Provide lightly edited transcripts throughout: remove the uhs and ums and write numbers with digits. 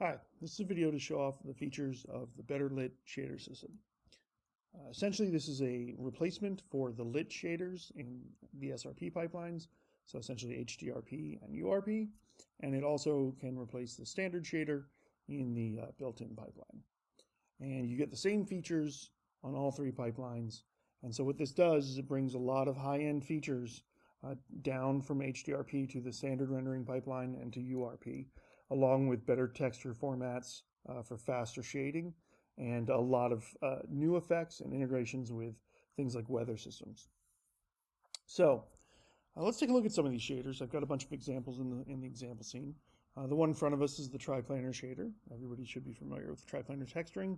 Hi, this is a video to show off the features of the BetterLit shader system. Essentially, this is a replacement for the lit shaders in the SRP pipelines, so essentially HDRP and URP, and it also can replace the standard shader in the built-in pipeline. And you get the same features on all three pipelines, and so what this does is it brings a lot of high-end features down from HDRP to the standard rendering pipeline and to URP, along with better texture formats for faster shading and a lot of new effects and integrations with things like weather systems. So let's take a look at some of these shaders. I've got a bunch of examples in the example scene. The one in front of us is the triplanar shader. Everybody should be familiar with triplanar texturing.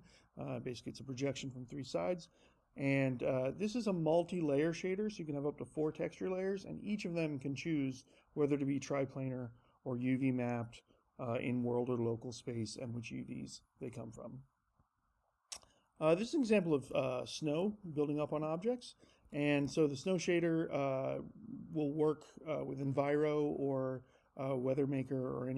Basically, it's a projection from three sides. And this is a multi-layer shader, so you can have up to 4 texture layers, and each of them can choose whether to be triplanar or UV mapped in world or local space and which UVs they come from. This is an example of snow building up on objects. And so the snow shader will work with Enviro or WeatherMaker or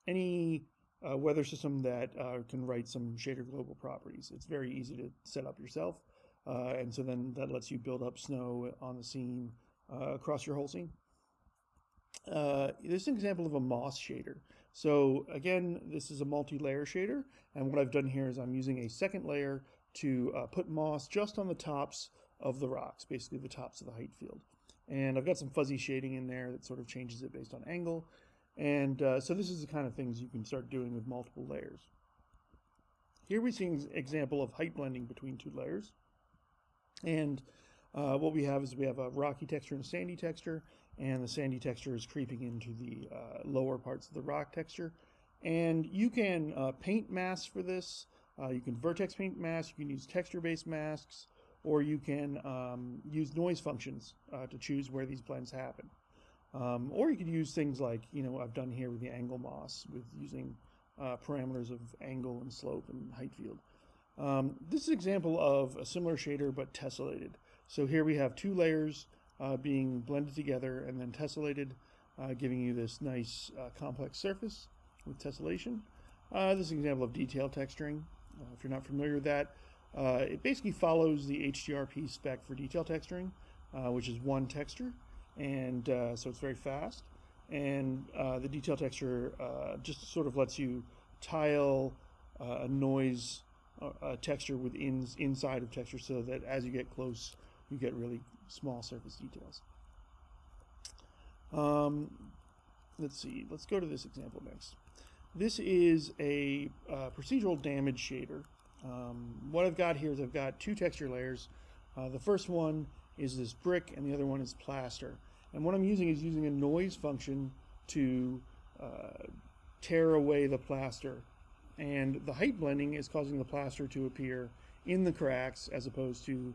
any weather system that can write some shader global properties. It's very easy to set up yourself. And so then that lets you build up snow on the scene across your whole scene. This is an example of a moss shader. So again, this is a multi-layer shader, and what I've done here is I'm using a second layer to put moss just on the tops of the rocks, basically the tops of the height field. And I've got some fuzzy shading in there that sort of changes it based on angle. And so this is the kind of things you can start doing with multiple layers. Here we see an example of height blending between 2 layers. And what we have is we have a rocky texture and a sandy texture, and the sandy texture is creeping into the lower parts of the rock texture. And you can paint masks for this. You can vertex paint masks, you can use texture-based masks, or you can use noise functions to choose where these blends happen. Or you could use things like, I've done here with the angle moss, with using parameters of angle and slope and height field. This is an example of a similar shader but tessellated. So here we have 2 layers being blended together and then tessellated, giving you this nice complex surface with tessellation. This is an example of detail texturing. If you're not familiar with that, it basically follows the HDRP spec for detail texturing, which is 1 texture, and so it's very fast. And the detail texture just sort of lets you tile a noise texture inside of texture, so that as you get close, you get really small surface details. Let's see, let's go to this example next. This is a procedural damage shader. What I've got here is I've got 2 texture layers. The first one is this brick and the other one is plaster. And what I'm using is using a noise function to tear away the plaster. And the height blending is causing the plaster to appear in the cracks as opposed to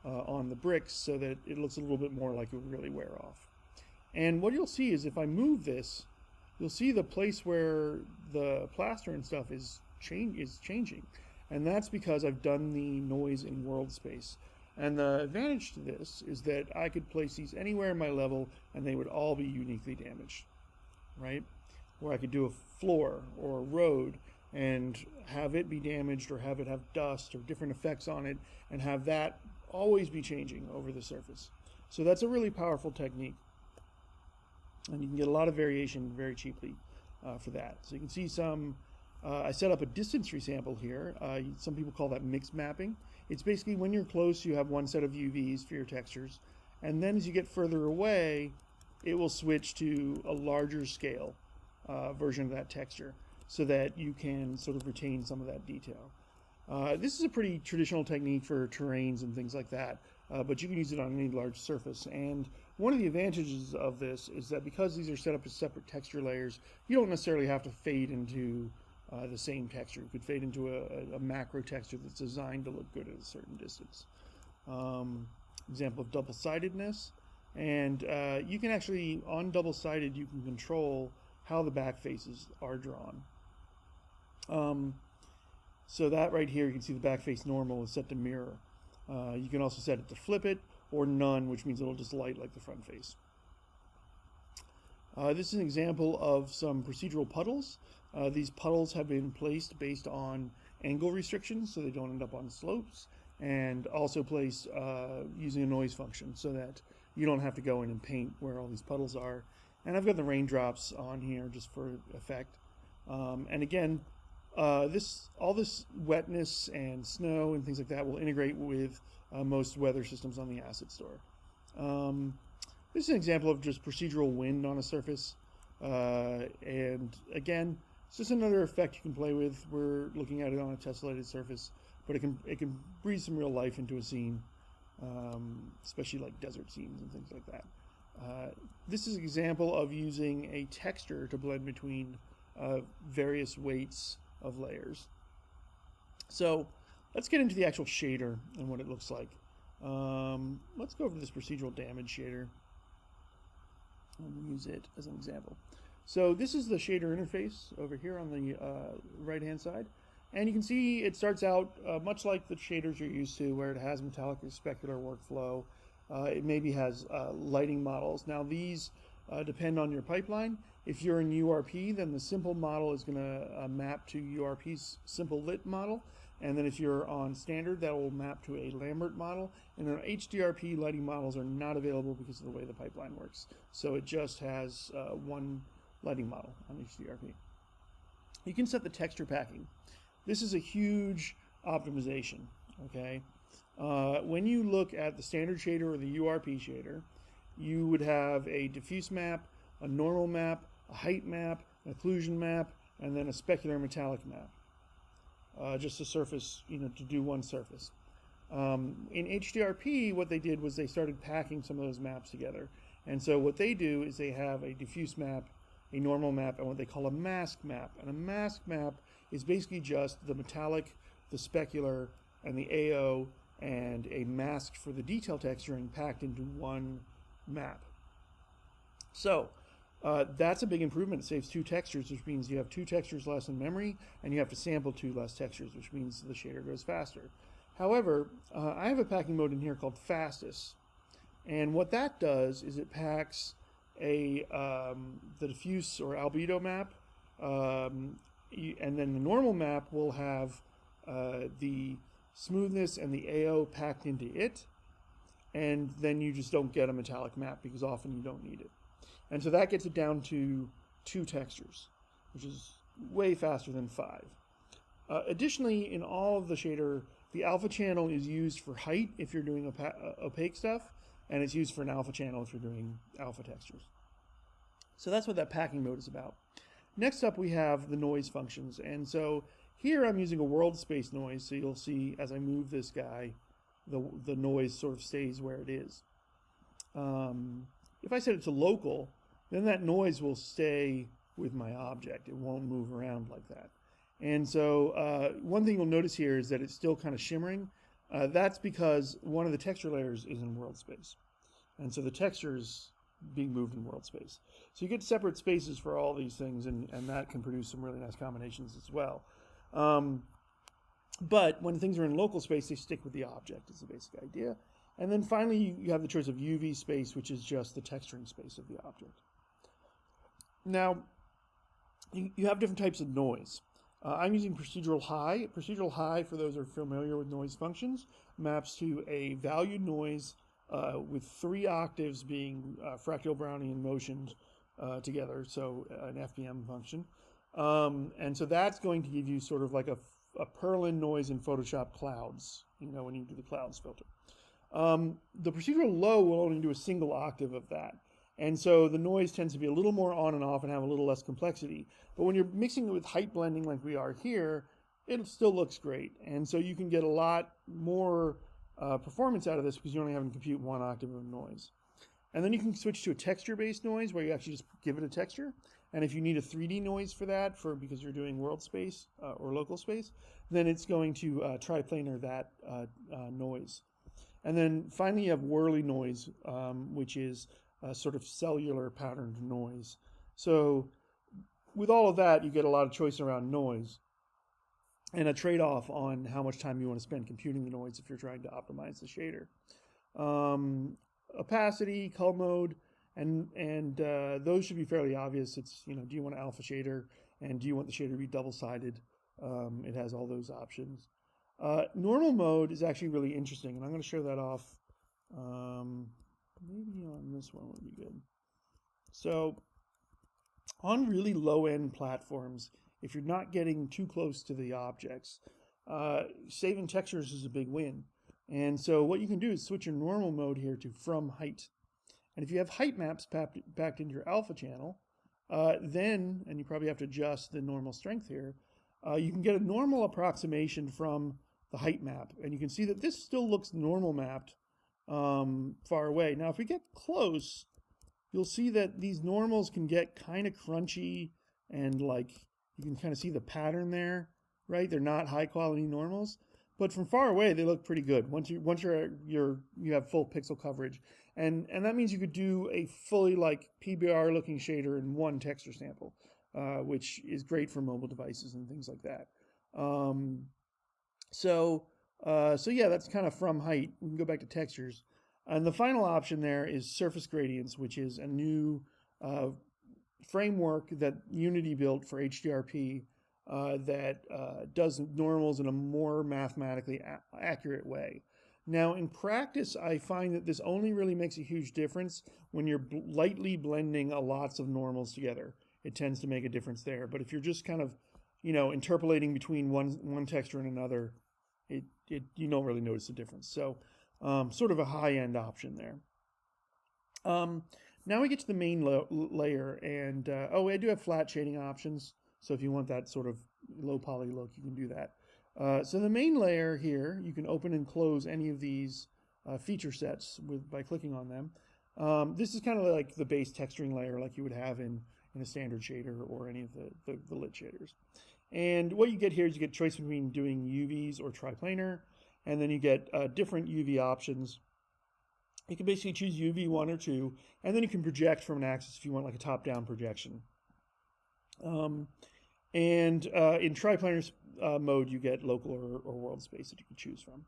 on the bricks, so that it looks a little bit more like it would really wear off. And what you'll see is if I move this, you'll see the place where the plaster and stuff is changing. And that's because I've done the noise in world space. And the advantage to this is that I could place these anywhere in my level and they would all be uniquely damaged, right? Or I could do a floor or a road and have it be damaged, or have it have dust or different effects on it, and have that always be changing over the surface. So that's a really powerful technique. And you can get a lot of variation very cheaply for that. So you can see some, I set up a distance resample here. Some people call that mix mapping. It's basically when you're close, you have one set of UVs for your textures. And then as you get further away, it will switch to a larger scale version of that texture, so that you can sort of retain some of that detail. This is a pretty traditional technique for terrains and things like that, but you can use it on any large surface. And one of the advantages of this is that because these are set up as separate texture layers, you don't necessarily have to fade into the same texture. You could fade into a macro texture that's designed to look good at a certain distance. Example of double-sidedness. And you can actually, on double-sided, you can control how the back faces are drawn. So that right here, you can see the back face normal is set to mirror. You can also set it to flip it, or none, which means it'll just light like the front face. This is an example of some procedural puddles. These puddles have been placed based on angle restrictions, so they don't end up on slopes, and also placed using a noise function so that you don't have to go in and paint where all these puddles are. And I've got the raindrops on here just for effect. And again, all this wetness and snow and things like that will integrate with most weather systems on the asset store. This is an example of just procedural wind on a surface. And again, it's just another effect you can play with. We're looking at it on a tessellated surface, but it can breathe some real life into a scene, especially like desert scenes and things like that. This is an example of using a texture to blend between various weights of layers. So let's get into the actual shader and what it looks like. Let's go over this procedural damage shader and use it as an example. So this is the shader interface over here on the right hand side, and you can see it starts out much like the shaders you're used to, where it has metallic or specular workflow. It maybe has lighting models. Now these depend on your pipeline. If you're in URP, then the simple model is going to map to URP's simple lit model. And then if you're on standard, that will map to a Lambert model. And then HDRP lighting models are not available because of the way the pipeline works. So it just has one lighting model on HDRP. You can set the texture packing. This is a huge optimization, okay? When you look at the standard shader or the URP shader, you would have a diffuse map, a normal map, a height map, an occlusion map, and then a specular metallic map. Just a surface, to do one surface. In HDRP, what they did was they started packing some of those maps together. And so what they do is they have a diffuse map, a normal map, and what they call a mask map. And a mask map is basically just the metallic, the specular, and the AO, and a mask for the detail texturing packed into one map. So that's a big improvement. It saves 2 textures, which means you have 2 textures less in memory, and you have to sample 2 less textures, which means the shader goes faster. However, I have a packing mode in here called fastest, and what that does is it packs the diffuse or albedo map, and then the normal map will have the smoothness and the AO packed into it, and then you just don't get a metallic map because often you don't need it. And so that gets it down to 2 textures, which is way faster than 5. Additionally, in all of the shader, the alpha channel is used for height if you're doing opaque stuff, and it's used for an alpha channel if you're doing alpha textures. So that's what that packing mode is about. Next up, we have the noise functions. And so here I'm using a world space noise, so you'll see as I move this guy, the noise sort of stays where it is. If I set it to local, then that noise will stay with my object. It won't move around like that. And so one thing you'll notice here is that it's still kind of shimmering. That's because one of the texture layers is in world space. And so the texture is being moved in world space. So you get separate spaces for all these things, and that can produce some really nice combinations as well. But when things are in local space, they stick with the object is the basic idea. And then finally, you have the choice of UV space, which is just the texturing space of the object. Now, you have different types of noise. I'm using procedural high. Procedural high, for those who are familiar with noise functions, maps to a valued noise with 3 octaves being fractal Brownian motioned together, so an FBM function. And so that's going to give you sort of like a Perlin noise in Photoshop clouds, when you do the clouds filter. The procedural low will only do a single octave of that. And so the noise tends to be a little more on and off and have a little less complexity. But when you're mixing it with height blending like we are here, it still looks great. And so you can get a lot more performance out of this because you're only having to compute 1 octave of noise. And then you can switch to a texture-based noise where you actually just give it a texture. And if you need a 3D noise for that, because you're doing world space or local space, then it's going to triplanar that noise. And then finally you have whirly noise, which is a sort of cellular patterned noise. So with all of that, you get a lot of choice around noise and a trade-off on how much time you want to spend computing the noise if you're trying to optimize the shader. Opacity, cull mode, and those should be fairly obvious. It's, do you want an alpha shader? and do you want the shader to be double-sided? It has all those options. Normal mode is actually really interesting, and I'm going to show that off. Maybe on this one would be good. So on really low-end platforms, if you're not getting too close to the objects, saving textures is a big win. And so what you can do is switch your normal mode here to from height. And if you have height maps backed into your alpha channel, then, and you probably have to adjust the normal strength here, you can get a normal approximation from the height map. And you can see that this still looks normal mapped far away. Now, if we get close, you'll see that these normals can get kind of crunchy, and like you can kind of see the pattern there, right? They're not high quality normals, but from far away they look pretty good once you have full pixel coverage, and that means you could do a fully like PBR looking shader in one texture sample, which is great for mobile devices and things like that. So yeah, that's kind of from height. We can go back to textures. And the final option there is surface gradients, which is a new framework that Unity built for HDRP that does normals in a more mathematically accurate way. Now, in practice, I find that this only really makes a huge difference when you're lightly blending lots of normals together. It tends to make a difference there. But if you're just kind of, interpolating between one texture and another, you don't really notice the difference. So sort of a high-end option there. Now we get to the main layer, and I do have flat shading options. So if you want that sort of low poly look, you can do that. So the main layer here, you can open and close any of these feature sets by clicking on them. This is kind of like the base texturing layer like you would have in a standard shader or any of the lit shaders. And what you get here is you get choice between doing UVs or triplanar, and then you get different UV options. You can basically choose UV 1 or 2, and then you can project from an axis if you want like a top-down projection. And in triplanar mode, you get local or world space that you can choose from.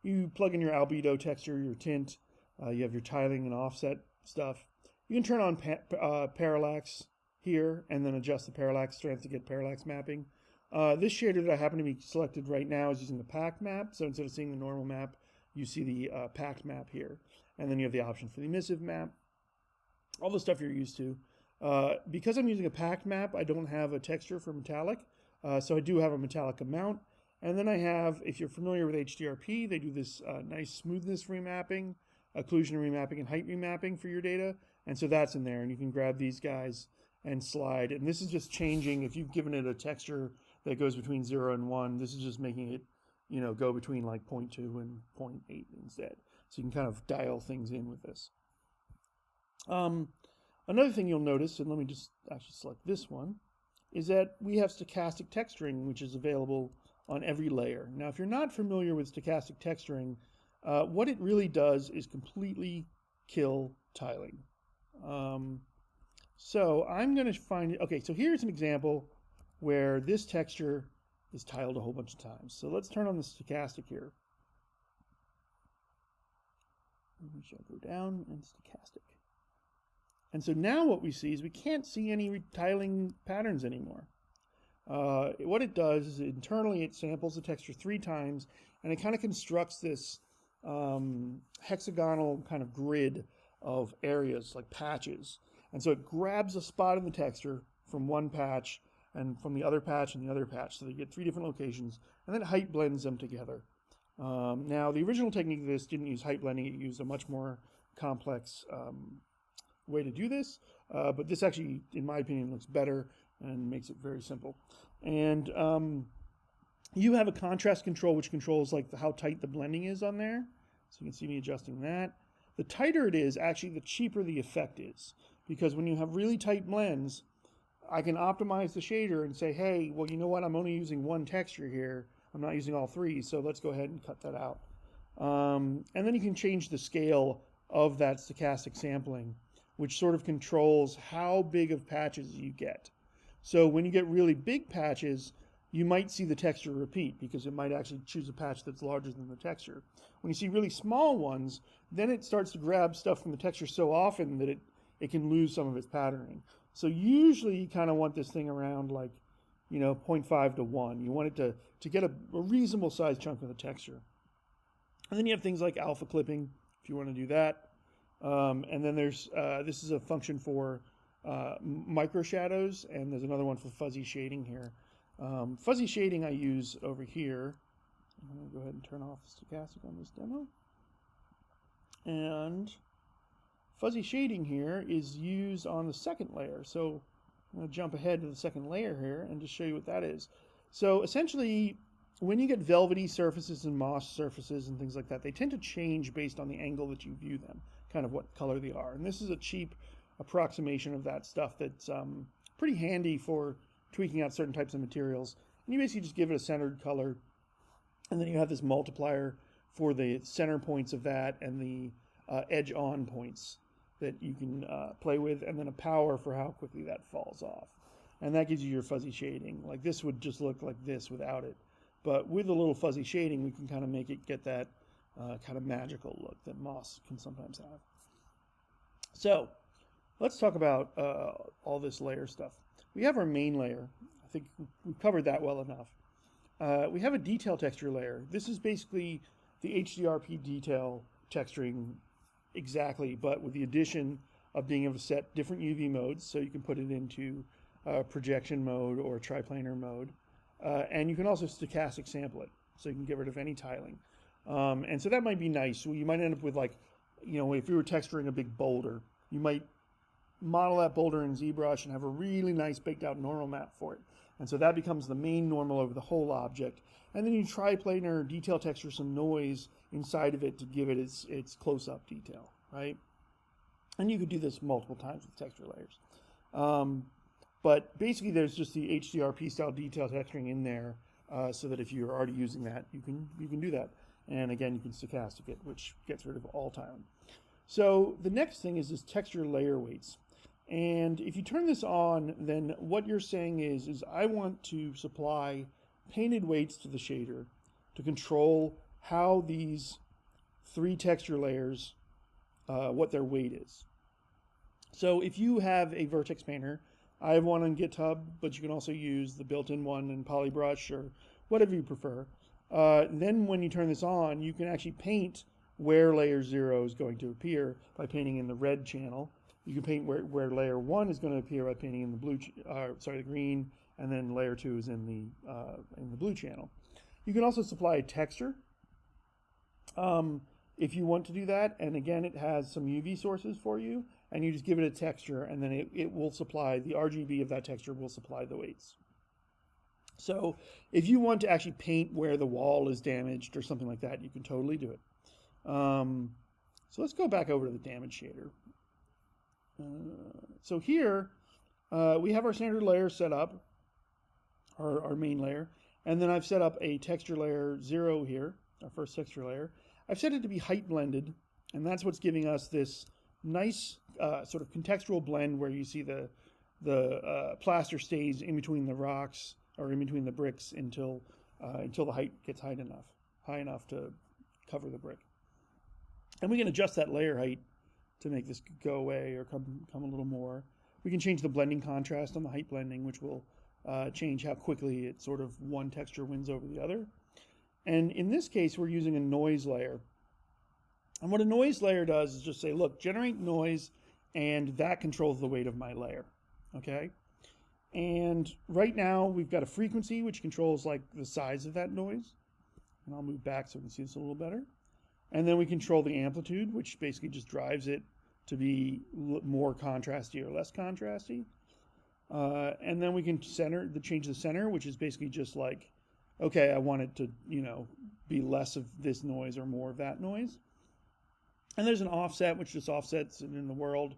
You plug in your albedo texture, your tint, you have your tiling and offset stuff. You can turn on parallax here and then adjust the parallax strength to get parallax mapping. This shader that I happen to be selected right now is using the packed map. So instead of seeing the normal map, you see the packed map here. And then you have the option for the emissive map, all the stuff you're used to. Because I'm using a packed map, I don't have a texture for metallic. So I do have a metallic amount. And then I have, if you're familiar with HDRP, they do this nice smoothness remapping, occlusion remapping, and height remapping for your data. And so that's in there. And you can grab these guys and slide. And this is just changing. If you've given it a texture that goes between 0 and 1, this is just making it, go between like 0.2 and 0.8 instead. So you can kind of dial things in with this. Another thing you'll notice, and let me just actually select this one, is that we have stochastic texturing, which is available on every layer. Now, if you're not familiar with stochastic texturing, what it really does is completely kill tiling. So I'm going to find it. Okay, so here's an example where this texture is tiled a whole bunch of times. So let's turn on the stochastic here. We shall go down and stochastic. And so now what we see is we can't see any tiling patterns anymore. What it does is internally it samples the texture 3 times, and it kind of constructs this hexagonal kind of grid of areas like patches. And so it grabs a spot in the texture from one patch and from the other patch and the other patch. So you get 3 different locations, and then height blends them together. Now, the original technique of this didn't use height blending. It used a much more complex way to do this. But this actually, in my opinion, looks better and makes it very simple. And you have a contrast control, which controls like how tight the blending is on there. So you can see me adjusting that. The tighter it is, actually, the cheaper the effect is. Because when you have really tight blends, I can optimize the shader and say, hey, well, you know what? I'm only using 1 texture here. I'm not using all 3, so let's go ahead and cut that out. And then you can change the scale of that stochastic sampling, which sort of controls how big of patches you get. So when you get really big patches, you might see the texture repeat because it might actually choose a patch that's larger than the texture. When you see really small ones, then it starts to grab stuff from the texture so often that it can lose some of its patterning. So usually you kind of want this thing around like, 0.5 to 1. You want it to get a reasonable sized chunk of the texture. And then you have things like alpha clipping, if you want to do that. And then there's, this is a function for micro shadows, and there's another one for fuzzy shading here. Fuzzy shading I use over here. I'm going to go ahead and turn off stochastic on this demo. And fuzzy shading here is used on the second layer. So I'm going to jump ahead to the second layer here and just show you what that is. So essentially, when you get velvety surfaces and moss surfaces and things like that, they tend to change based on the angle that you view them, kind of what color they are. And this is a cheap approximation of that stuff that's pretty handy for tweaking out certain types of materials. And you basically just give it a centered color, and then you have this multiplier for the center points of that and the edge-on points that you can play with, and then a power for how quickly that falls off. And that gives you your fuzzy shading. Like this would just look like this without it. But with a little fuzzy shading, we can kind of make it get that kind of magical look that moss can sometimes have. So let's talk about all this layer stuff. We have our main layer. I think we've covered that well enough. We have a detail texture layer. This is basically the HDRP detail texturing exactly, but with the addition of being able to set different UV modes, so you can put it into projection mode or triplanar mode. And you can also stochastic sample it, so you can get rid of any tiling. And so that might be nice. So you might end up with, like, if you were texturing a big boulder, you might model that boulder in ZBrush and have a really nice baked out normal map for it. And so that becomes the main normal over the whole object. And then you triplanar detail texture some noise inside of it to give it its close-up detail, right? And you could do this multiple times with texture layers. But basically there's just the HDRP style detail texturing in there, so that if you're already using that, you can do that. And again, you can stochastic it, which gets rid of all tiling. So the next thing is this texture layer weights. And if you turn this on, then what you're saying is I want to supply painted weights to the shader to control how these 3 texture layers, what their weight is. So if you have a vertex painter, I have one on GitHub, but you can also use the built-in one in Polybrush or whatever you prefer. Then when you turn this on, you can actually paint where layer 0 is going to appear by painting in the red channel. You can paint where layer 1 is going to appear by painting in the blue, the green, and then layer 2 is in the blue channel. You can also supply a texture if you want to do that. And again, it has some UV sources for you, and you just give it a texture, and then it will supply, the RGB of that texture will supply the weights. So if you want to actually paint where the wall is damaged or something like that, you can totally do it. So let's go back over to the damage shader. So here we have our standard layer set up, our main layer, and then I've set up a texture layer 0 here, our first texture layer. I've set it to be height blended, and that's what's giving us this nice sort of contextual blend where you see the plaster stays in between the rocks or in between the bricks until the height gets high enough to cover the brick. And we can adjust that layer height to make this go away or come a little more. We can change the blending contrast on the height blending, which will change how quickly it sort of one texture wins over the other. And in this case, we're using a noise layer. And what a noise layer does is just say, look, generate noise, and that controls the weight of my layer, okay? And right now, we've got a frequency, which controls like the size of that noise. And I'll move back so we can see this a little better. And then we control the amplitude, which basically just drives it to be more contrasty or less contrasty. And then we can change the center, which is basically just like, okay, I want it to, be less of this noise or more of that noise. And there's an offset, which just offsets it in the world,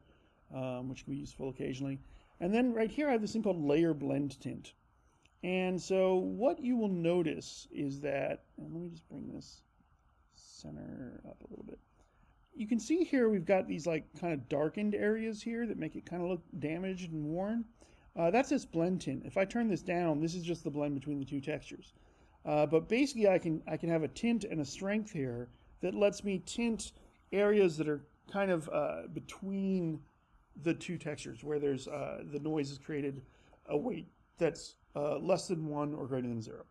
which can be useful occasionally. And then right here, I have this thing called layer blend tint. And so what you will notice is that, and let me just bring this center up a little bit. You can see here we've got these like kind of darkened areas here that make it kind of look damaged and worn. That's this blend tint. If I turn this down, this is just the blend between the two textures. But basically I can have a tint and a strength here that lets me tint areas that are kind of between the two textures, where there's the noise has created a weight that's less than 1 or greater than 0.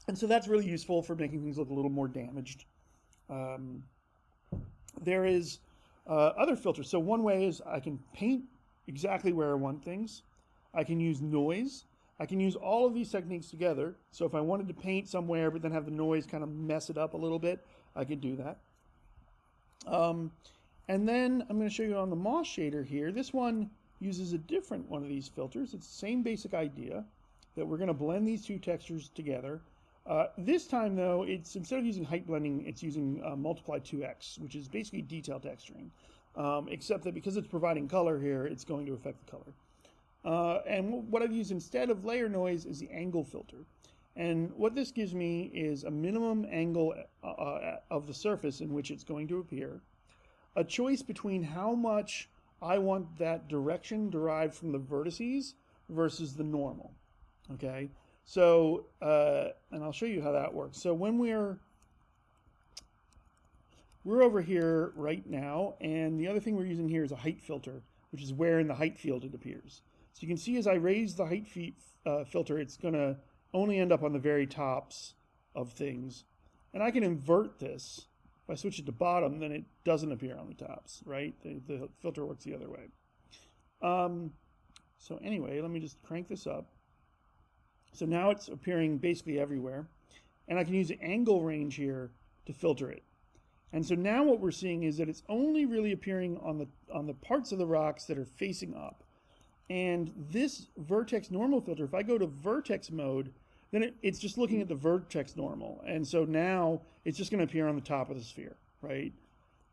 And so that's really useful for making things look a little more damaged. There is other filters. So one way is I can paint exactly where I want things. I can use noise. I can use all of these techniques together. So if I wanted to paint somewhere but then have the noise kind of mess it up a little bit, I could do that. And then I'm going to show you on the moss shader here. This one uses a different one of these filters. It's the same basic idea that we're going to blend these two textures together. This time, though, it's instead of using height blending, it's using multiply 2x, which is basically detail texturing, except that because it's providing color here, it's going to affect the color. And what I've used instead of layer noise is the angle filter. And what this gives me is a minimum angle of the surface in which it's going to appear, a choice between how much I want that direction derived from the vertices versus the normal. Okay, so, and I'll show you how that works. So when we're over here right now, and the other thing we're using here is a height filter, which is where in the height field it appears. So you can see as I raise the height filter, it's going to only end up on the very tops of things. And I can invert this. If I switch it to bottom, then it doesn't appear on the tops, right? The filter works the other way. So anyway, let me just crank this up. So now it's appearing basically everywhere. And I can use the angle range here to filter it. And so now what we're seeing is that it's only really appearing on the parts of the rocks that are facing up. And this vertex normal filter, if I go to vertex mode, then it's just looking at the vertex normal. And so now it's just going to appear on the top of the sphere, right?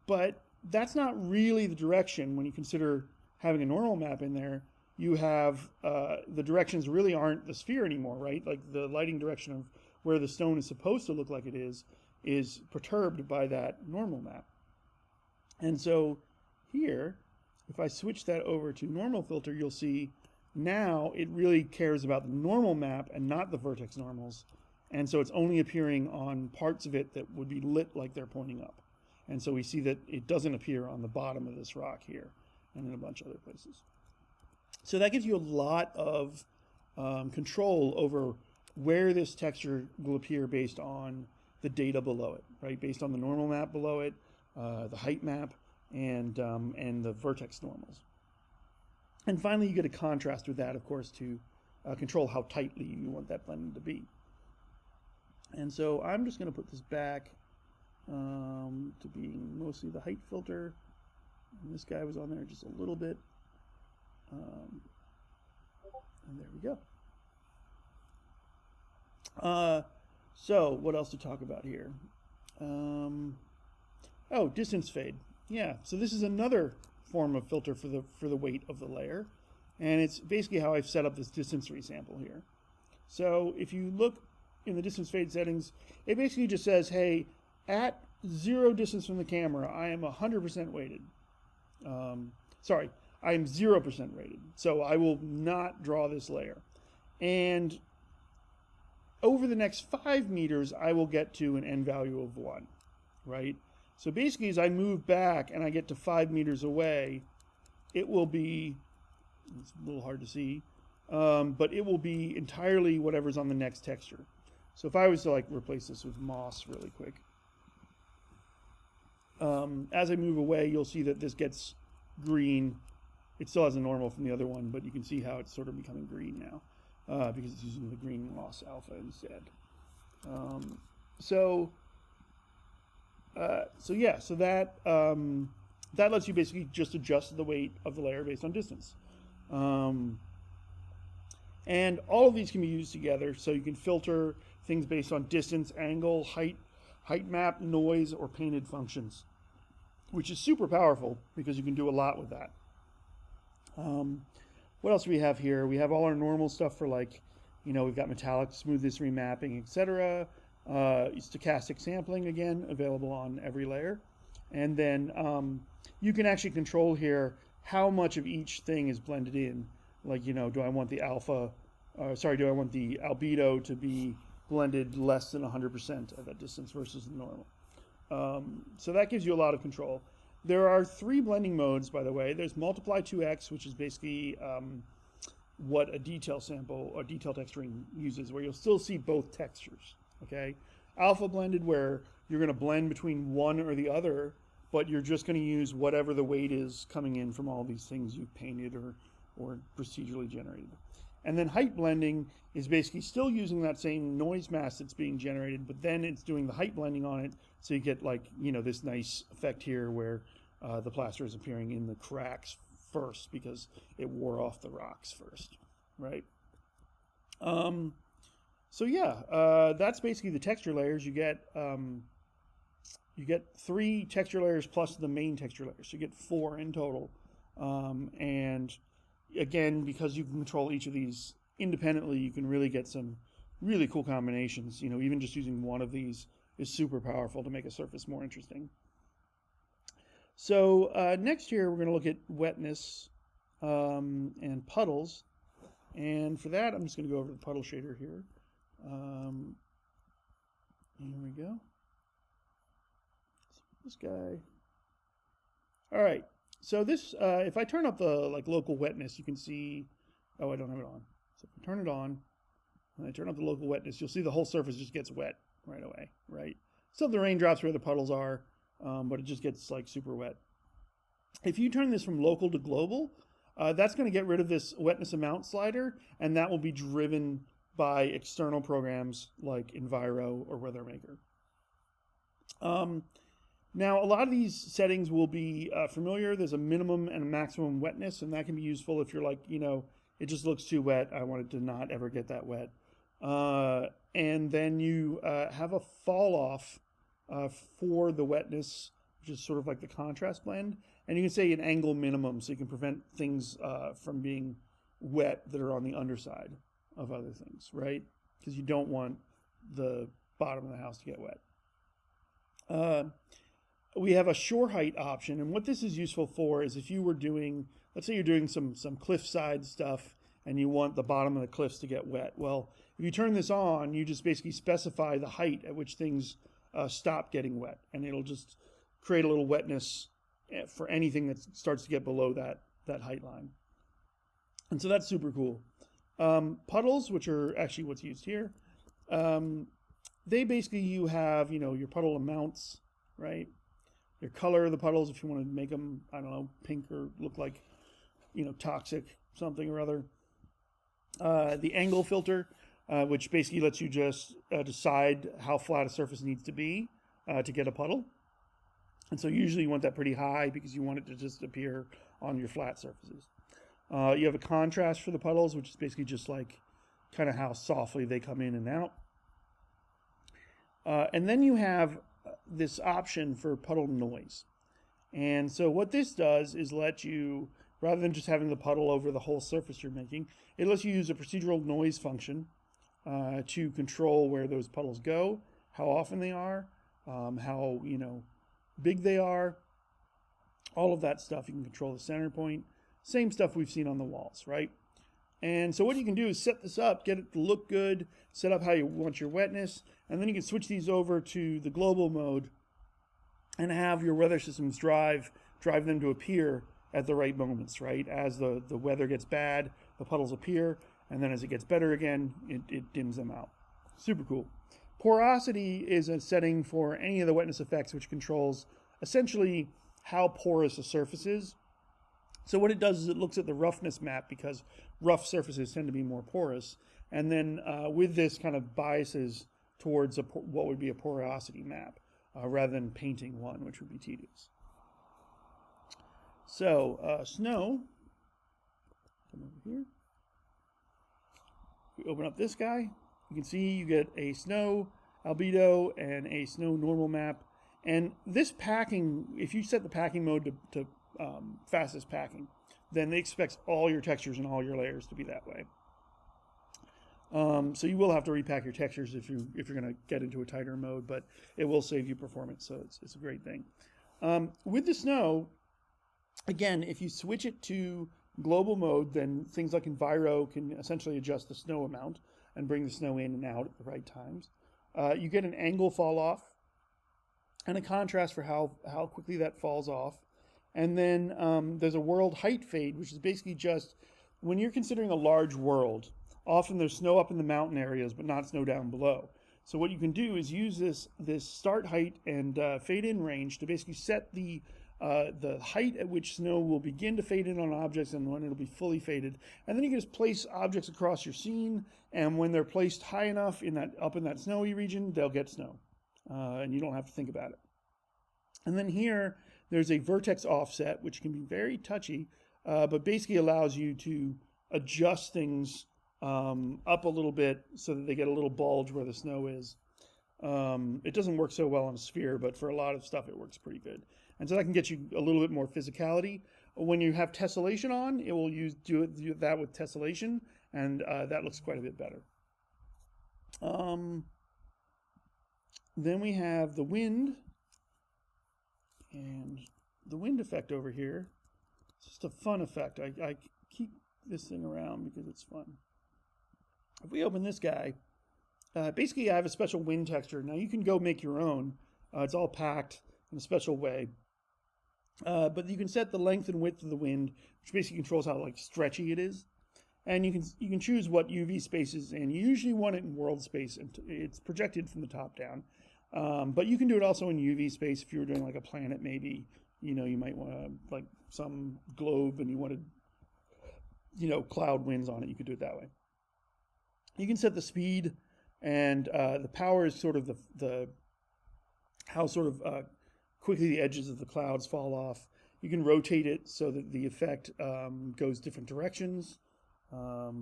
But that's not really the direction when you consider having a normal map in there. You have the directions really aren't the sphere anymore, right? Like the lighting direction of where the stone is supposed to look like it is perturbed by that normal map. And so here, if I switch that over to normal filter, you'll see now it really cares about the normal map and not the vertex normals. And so it's only appearing on parts of it that would be lit like they're pointing up. And so we see that it doesn't appear on the bottom of this rock here and in a bunch of other places. So that gives you a lot of control over where this texture will appear based on the data below it, right? Based on the normal map below it, the height map, and the vertex normals. And finally, you get a contrast with that, of course, to control how tightly you want that blending to be. And so I'm just going to put this back to being mostly the height filter. And this guy was on there just a little bit. And there we go. So what else to talk about here? Oh, distance fade. Yeah, so this is another form of filter for the weight of the layer. And it's basically how I've set up this distance resample here. So if you look in the distance fade settings, it basically just says, hey, at 0 distance from the camera, I am 100% weighted. Sorry, I am 0% weighted. So I will not draw this layer. And over the next 5 meters, I will get to an end value of 1, right? So basically, as I move back and I get to 5 meters away, it will be, it's a little hard to see, but it will be entirely whatever's on the next texture. So if I was to like replace this with moss really quick, as I move away, you'll see that this gets green. It still has a normal from the other one, but you can see how it's sort of becoming green now because it's using the green moss alpha instead. So that lets you basically just adjust the weight of the layer based on distance. And all of these can be used together, so you can filter things based on distance, angle, height map, noise, or painted functions, which is super powerful because you can do a lot with that. What else do we have here? We have all our normal stuff for, like, you know, we've got metallic, smoothness remapping, etc. Stochastic sampling, again, available on every layer. And then you can actually control here how much of each thing is blended in. Like, you know, do I want the albedo to be blended less than 100% at that distance versus the normal? So that gives you a lot of control. there are 3 blending modes, by the way. There's multiply 2x, which is basically what a detail sample or detail texturing uses, where you'll still see both textures, okay? Alpha blended, where you're going to blend between one or the other, but you're just going to use whatever the weight is coming in from all these things you've painted or procedurally generated. And then height blending is basically still using that same noise mask that's being generated, but then it's doing the height blending on it, so you get, like, you know, this nice effect here where the plaster is appearing in the cracks first because it wore off the rocks first, right? So yeah, that's basically the texture layers. You get 3 texture layers plus the main texture layers. So you get 4 in total. And again, because you can control each of these independently, you can really get some really cool combinations. You know, even just using one of these is super powerful to make a surface more interesting. So next here, we're going to look at wetness and puddles. And for that, I'm just going to go over to the puddle shader here. Here we go. This guy. All right. So this, if I turn up the local wetness, you can see. Oh, I don't have it on. So if I turn it on, and I turn up the local wetness, you'll see the whole surface just gets wet right away, right? Still the raindrops where the puddles are, but it just gets like super wet. If you turn this from local to global, that's going to get rid of this wetness amount slider, and that will be driven by external programs like Enviro or WeatherMaker. Now, a lot of these settings will be familiar. There's a minimum and a maximum wetness, and that can be useful if you're like, you know, it just looks too wet. I want it to not ever get that wet. And then you have a fall off for the wetness, which is sort of like the contrast blend. And you can say an angle minimum, so you can prevent things from being wet that are on the underside of other things, right? Because you don't want the bottom of the house to get wet. We have a shore height option, and what this is useful for is if you were doing, let's say you're doing some cliffside stuff and you want the bottom of the cliffs to get wet. Well, if you turn this on, you just basically specify the height at which things stop getting wet, and it'll just create a little wetness for anything that starts to get below that height line. And so that's super cool. Puddles, which are actually what's used here, they basically, you have, you know, your puddle amounts, right? Your color of the puddles, if you want to make them, I don't know, pink or look like, you know, toxic something or other. The angle filter, which basically lets you just decide how flat a surface needs to be to get a puddle. And so usually you want that pretty high because you want it to just appear on your flat surfaces. You have a contrast for the puddles, which is basically just like kind of how softly they come in and out. And then you have this option for puddle noise. And so what this does is let you, rather than just having the puddle over the whole surface you're making, it lets you use a procedural noise function to control where those puddles go, how often they are, how, you know, big they are, all of that stuff. You can control the center point. Same stuff we've seen on the walls, right? And so what you can do is set this up, get it to look good, set up how you want your wetness, and then you can switch these over to the global mode and have your weather systems drive them to appear at the right moments, right? As the weather gets bad, the puddles appear, and then as it gets better again, it dims them out. Super cool. Porosity is a setting for any of the wetness effects, which controls essentially how porous a surface is. So what it does is it looks at the roughness map, because rough surfaces tend to be more porous. And then with this kind of biases towards what would be a porosity map, rather than painting one, which would be tedious. So snow, come over here. We open up this guy. You can see you get a snow albedo and a snow normal map. And this packing, if you set the packing mode to fastest packing, then it expects all your textures and all your layers to be that way. So you will have to repack your textures if you're going to get into a tighter mode, but it will save you performance, so it's a great thing. With the snow, again, if you switch it to global mode, then things like Enviro can essentially adjust the snow amount and bring the snow in and out at the right times. You get an angle fall off and a contrast for how quickly that falls off. And then there's a world height fade, which is basically just when you're considering a large world, often there's snow up in the mountain areas, but not snow down below. So what you can do is use this start height and fade in range to basically set the height at which snow will begin to fade in on objects and when it'll be fully faded. And then you can just place objects across your scene, and when they're placed high enough up in that snowy region, they'll get snow. And you don't have to think about it. And then here, there's a vertex offset, which can be very touchy, but basically allows you to adjust things up a little bit so that they get a little bulge where the snow is. It doesn't work so well on a sphere, but for a lot of stuff, it works pretty good. And so that can get you a little bit more physicality. When you have tessellation on, it will do that with tessellation, and that looks quite a bit better. Then we have the wind, and the wind effect over here. It's just a fun effect. I keep this thing around because it's fun. If we open this guy, basically I have a special wind texture. Now you can go make your own. It's all packed in a special way. But you can set the length and width of the wind, which basically controls how stretchy it is. And you can choose what UV space is in. You usually want it in world space, and it's projected from the top down. But you can do it also in UV space if you were doing like a planet, maybe. You might want to, like some globe, and you wanted, cloud winds on it. You could do it that way. You can set the speed, and the power is sort of how quickly the edges of the clouds fall off. You can rotate it so that the effect goes different directions. I'll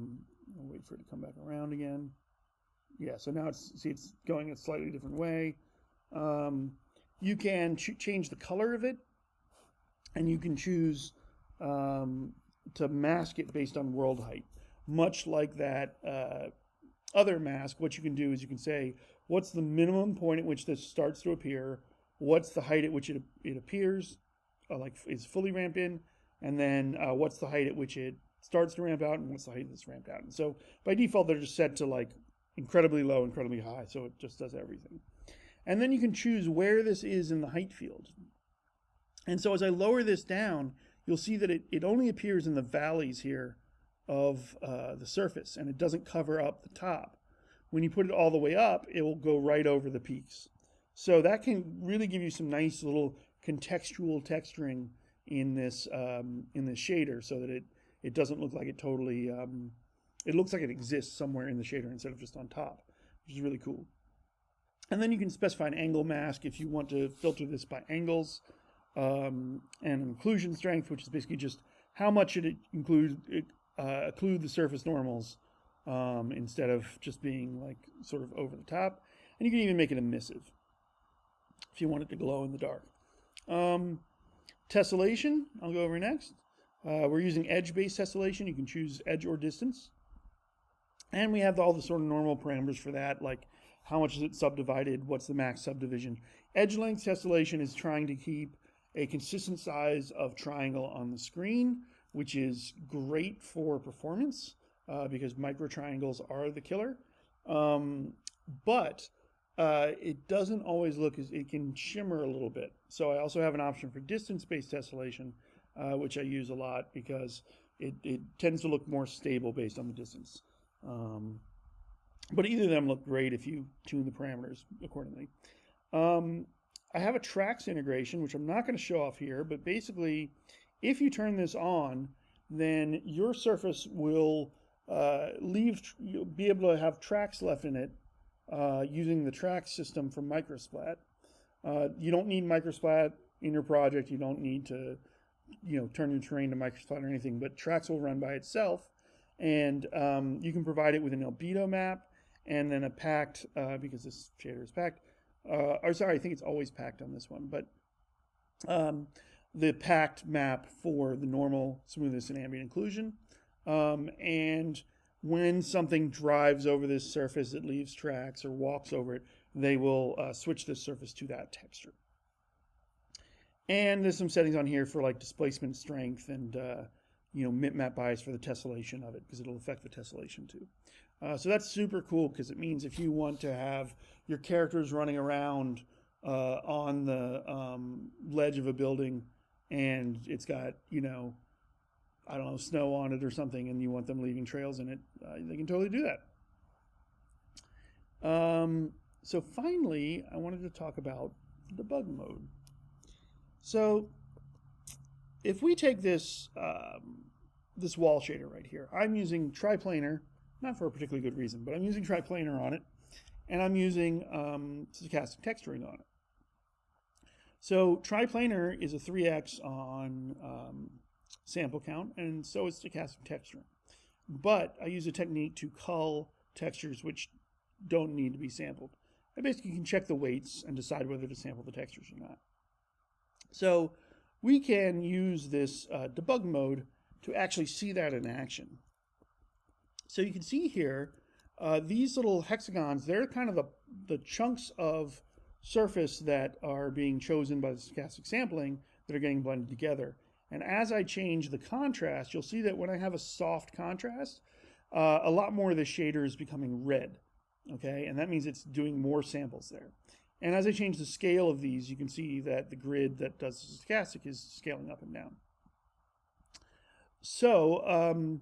wait for it to come back around again. Yeah, so now it's going a slightly different way. You can change the color of it, and you can choose to mask it based on world height. Much like that other mask, what you can do is you can say, what's the minimum point at which this starts to appear? What's the height at which it appears, is fully ramped in? And then what's the height at which it starts to ramp out, and what's the height that's ramped out? And so by default, they're just set to incredibly low, incredibly high, so it just does everything. And then you can choose where this is in the height field. And so as I lower this down, you'll see that it only appears in the valleys here of the surface, and it doesn't cover up the top. When you put it all the way up, it will go right over the peaks. So that can really give you some nice little contextual texturing in this shader, so that it doesn't look like it totally, it looks like it exists somewhere in the shader instead of just on top, which is really cool. And then you can specify an angle mask if you want to filter this by angles, and occlusion strength, which is basically just how much it occlude the surface normals, instead of just being sort of over the top. And you can even make it emissive if you want it to glow in the dark. Tessellation, I'll go over next. We're using edge-based tessellation. You can choose edge or distance. And we have all the sort of normal parameters for that, like how much is it subdivided, what's the max subdivision. Edge length tessellation is trying to keep a consistent size of triangle on the screen, which is great for performance because micro triangles are the killer. But it doesn't always look it can shimmer a little bit. So I also have an option for distance-based tessellation, which I use a lot because it tends to look more stable based on the distance. But either of them look great if you tune the parameters accordingly. I have a Trax integration, which I'm not going to show off here, but basically, if you turn this on, then your surface will you'll be able to have tracks left in it using the Trax system from Microsplat. You don't need Microsplat in your project. You don't need to, turn your terrain to Microsplat or anything, but Trax will run by itself. And you can provide it with an albedo map and then a packed, because this shader is packed, or sorry, I think it's always packed on this one, but the packed map for the normal smoothness and ambient occlusion. And when something drives over this surface, it leaves tracks or walks over it, they will switch this surface to that texture. And there's some settings on here for displacement strength and map bias for the tessellation of it, because it'll affect the tessellation too. So that's super cool, because it means if you want to have your characters running around on the ledge of a building and it's got, you know, I don't know, snow on it or something, and you want them leaving trails in it, they can totally do that. So finally, I wanted to talk about debug mode. So if we take this this wall shader right here, I'm using triplanar, not for a particularly good reason, but I'm using triplanar on it, and I'm using stochastic texturing on it. So triplanar is a 3x on sample count, and so is stochastic texturing. But I use a technique to cull textures which don't need to be sampled. I basically can check the weights and decide whether to sample the textures or not. So we can use this debug mode to actually see that in action. So you can see here, these little hexagons, they're kind of the chunks of surface that are being chosen by the stochastic sampling that are getting blended together. And as I change the contrast, you'll see that when I have a soft contrast, a lot more of the shader is becoming red. Okay, and that means it's doing more samples there. And as I change the scale of these, you can see that the grid that does the stochastic is scaling up and down. So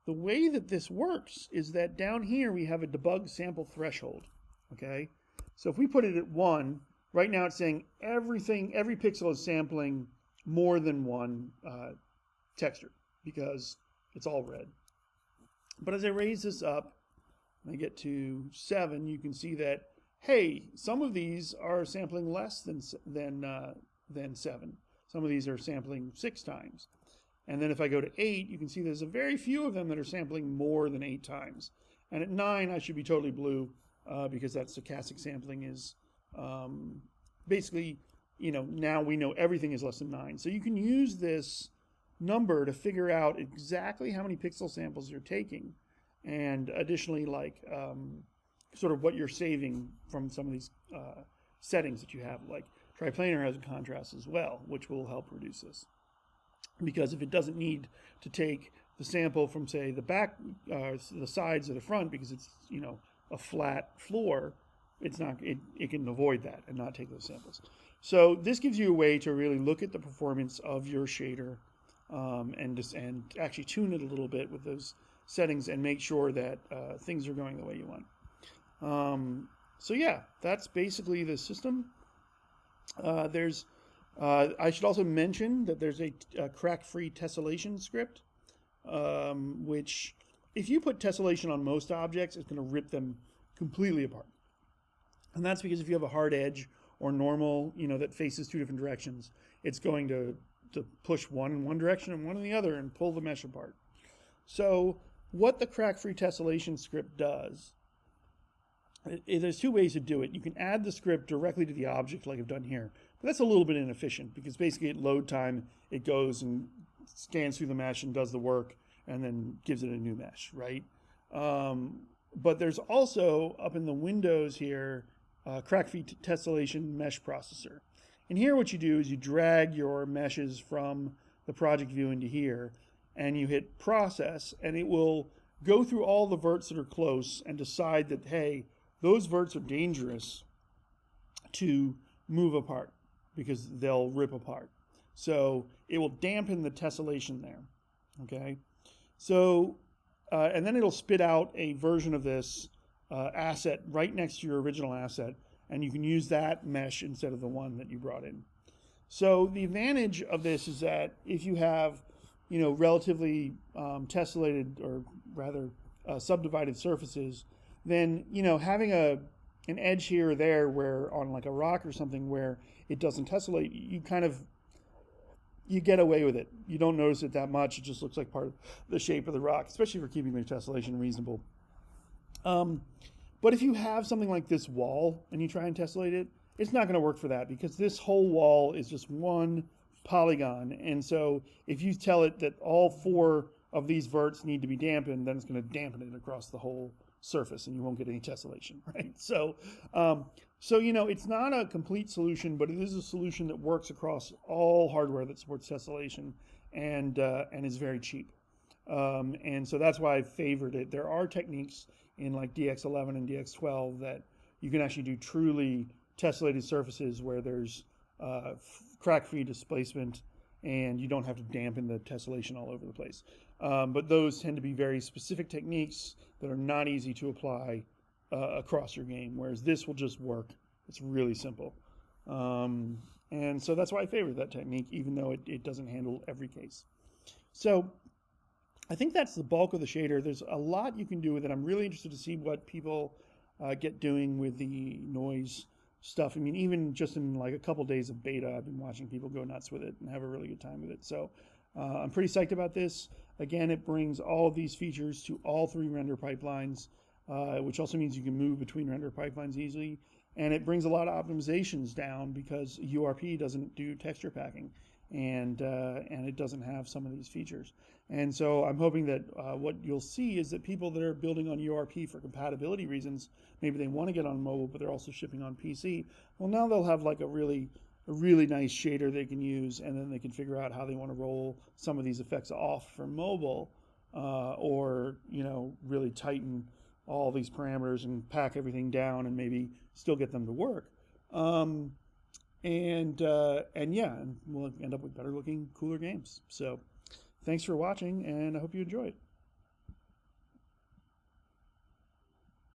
the way that this works is that down here we have a debug sample threshold. Okay, so if we put it at 1, right now it's saying every pixel is sampling more than one texture because it's all red. But as I raise this up, and I get to 7, you can see that, hey, some of these are sampling less than 7. Some of these are sampling 6 times. And then if I go to 8, you can see there's a very few of them that are sampling more than 8 times. And at 9, I should be totally blue because that stochastic sampling is basically, you know, now we know everything is less than 9. So you can use this number to figure out exactly how many pixel samples you're taking. And additionally, like sort of what you're saving from some of these settings that you have, like triplanar has a contrast as well, which will help reduce this. Because if it doesn't need to take the sample from, say, the back, the sides or the front, because it's, you know, a flat floor, it's not. It can avoid that and not take those samples. So this gives you a way to really look at the performance of your shader and actually tune it a little bit with those settings and make sure that things are going the way you want. So yeah, that's basically the system. I should also mention that there's a crack-free tessellation script, which if you put tessellation on most objects, it's going to rip them completely apart. And that's because if you have a hard edge or normal, you know, that faces 2 different directions, it's going to push one in one direction and one in the other and pull the mesh apart. So what the crack-free tessellation script does, there's 2 ways to do it. You can add the script directly to the object like I've done here, but that's a little bit inefficient because basically at load time, it goes and scans through the mesh and does the work and then gives it a new mesh, right? But there's also, up in the windows here, crack-free tessellation mesh processor. And here what you do is you drag your meshes from the project view into here, and you hit process, and it will go through all the verts that are close and decide that, hey, those verts are dangerous to move apart because they'll rip apart. So it will dampen the tessellation there, okay? So, and then it'll spit out a version of this asset right next to your original asset, and you can use that mesh instead of the one that you brought in. So the advantage of this is that if you have, you know, relatively tessellated or rather subdivided surfaces, then, you know, having an edge here or there where on like a rock or something where it doesn't tessellate, you get away with it. You don't notice it that much. It just looks like part of the shape of the rock, especially for keeping the tessellation reasonable. But if you have something like this wall and you try and tessellate it, it's not going to work for that because this whole wall is just one polygon. And so if you tell it that all 4 of these verts need to be dampened, then it's going to dampen it across the whole surface and you won't get any tessellation, right? So, you know, it's not a complete solution, but it is a solution that works across all hardware that supports tessellation and is very cheap. And so that's why I favored it. There are techniques in like DX11 and DX12 that you can actually do truly tessellated surfaces where there's crack-free displacement and you don't have to dampen the tessellation all over the place. But those tend to be very specific techniques that are not easy to apply across your game, whereas this will just work. It's really simple. And so that's why I favor that technique, even though it doesn't handle every case. So I think that's the bulk of the shader. There's a lot you can do with it. I'm really interested to see what people get doing with the noise stuff. I mean, even just in like a couple days of beta, I've been watching people go nuts with it and have a really good time with it. So I'm pretty psyched about this. Again, it brings all of these features to all 3 render pipelines, which also means you can move between render pipelines easily. And it brings a lot of optimizations down because URP doesn't do texture packing, and it doesn't have some of these features. And so I'm hoping that what you'll see is that people that are building on URP for compatibility reasons, maybe they want to get on mobile, but they're also shipping on PC. Well, now they'll have like a really nice shader they can use, and then they can figure out how they want to roll some of these effects off for mobile, or really tighten all these parameters and pack everything down and maybe still get them to work. And we'll end up with better looking, cooler games. So thanks for watching, and I hope you enjoy it.